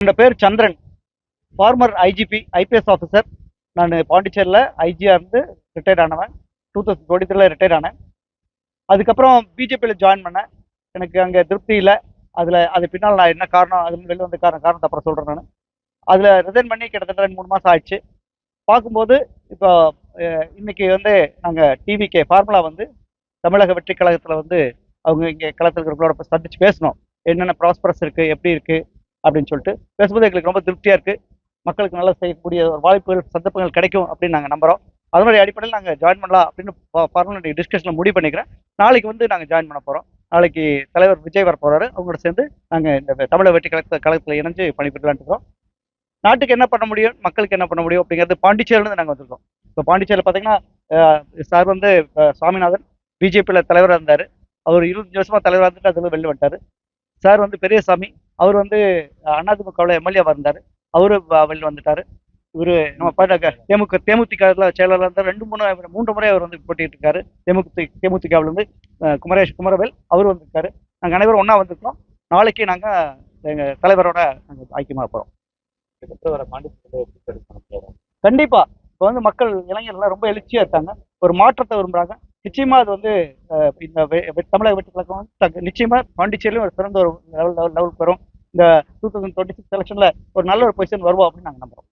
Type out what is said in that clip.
என்னோட பேர் Chandran. Former IGP IPS officer. நான் பாண்டிச்சேரியில் ஐஜியாக இருந்து ரிட்டையர்ட் ஆனவன். 2023 ரிட்டையர்ட் ஆனேன். அதுக்கப்புறம் பிஜேபியில் ஜாயின் பண்ணேன். எனக்கு அங்கே திருப்தி இல்லை. அது பின்னால் நான் என்ன காரணம், அது வெளில வந்த காரணத்தை அப்புறம் சொல்கிறேன். நான் அதில் ரிசைன் பண்ணி கிட்டத்தட்ட 2-3 மாதம் ஆயிடுச்சு. பார்க்கும்போது இப்போ இன்னைக்கு வந்து நாங்கள் டிவிகே ஃபார்முலா வந்து தமிழக வெற்றி கழகத்தில் வந்து அவங்க இங்கே களத்தில் இருக்கிறவங்களோட சந்திச்சு பேசணும். என்னென்ன ப்ராஸ்பரஸ் இருக்குது, எப்படி இருக்குது அப்படின்னு சொல்லிட்டு பேசும்போது எங்களுக்கு ரொம்ப திருப்தியாக இருக்குது. மக்களுக்கு நல்லா செய்யக்கூடிய ஒரு வாய்ப்புகள், சந்தர்ப்பங்கள் கிடைக்கும் அப்படின்னு நாங்கள் நம்புகிறோம். அதனுடைய அடிப்படையில் நாங்கள் ஜாயின் பண்ணலாம் அப்படின்னு ஃபார்முலா டிஸ்கஷனில் முடிவு பண்ணிக்கிறேன். நாளைக்கு வந்து நாங்கள் ஜாயின் பண்ண போகிறோம். நாளைக்கு தலைவர் விஜய் வர போகிறாரு. அவங்களோட சேர்ந்து நாங்கள் இந்த தமிழக வெற்றி கழகத்தில் இணைஞ்சு பணிபுரியலான்னு இருக்கிறோம். நாட்டுக்கு என்ன பண்ண முடியும், மக்களுக்கு என்ன பண்ண முடியும் அப்படிங்கிறது பாண்டிச்சேரியிலேருந்து நாங்கள் வந்திருக்கோம். இப்போ பாண்டிச்சேரியில் பார்த்தீங்கன்னா சார் வந்து சுவாமிநாதன் பிஜேபியில் தலைவராக இருந்தார். அவர் 25 வருஷமாக தலைவராக இருந்துட்டு அதில் வெளில வந்துட்டார். சார் வந்து பெரியசாமி, அவர் வந்து அதிமுகவில் எம்எல்ஏவாக இருந்தார். அவரு வெளில வந்துட்டார். இவர் நம்ம பாட்டாக்க தேமுதிக செயலாளர் இருந்தார். 3 முறை அவர் வந்து போட்டிட்டு இருக்காரு. தேமுதிகவில் இருந்து குமரவேல் அவர் வந்திருக்காரு. நாங்கள் அனைவரும் ஒன்றா வந்திருக்கோம். நாளைக்கு நாங்கள் எங்கள் தலைவரோட நாங்கள் ஐக்கியமாக போகிறோம். கண்டிப்பா இப்போ வந்து மக்கள் இளைஞர்கள் ரொம்ப எழுச்சியா இருக்காங்க. ஒரு மாற்றத்தை விரும்புறாங்க. நிச்சயமா அது வந்து இந்த தமிழக வெற்றி கழகம் வந்து நிச்சயமா பாண்டிச்சேரியிலும் ஒரு சிறந்த ஒரு லெவலுக்கு வரும். இந்த 2026 எலெக்ஷன்ல ஒரு நல்ல ஒரு பொசிஷன் வருவோம் அப்படின்னு நாங்கள் நம்புறோம்.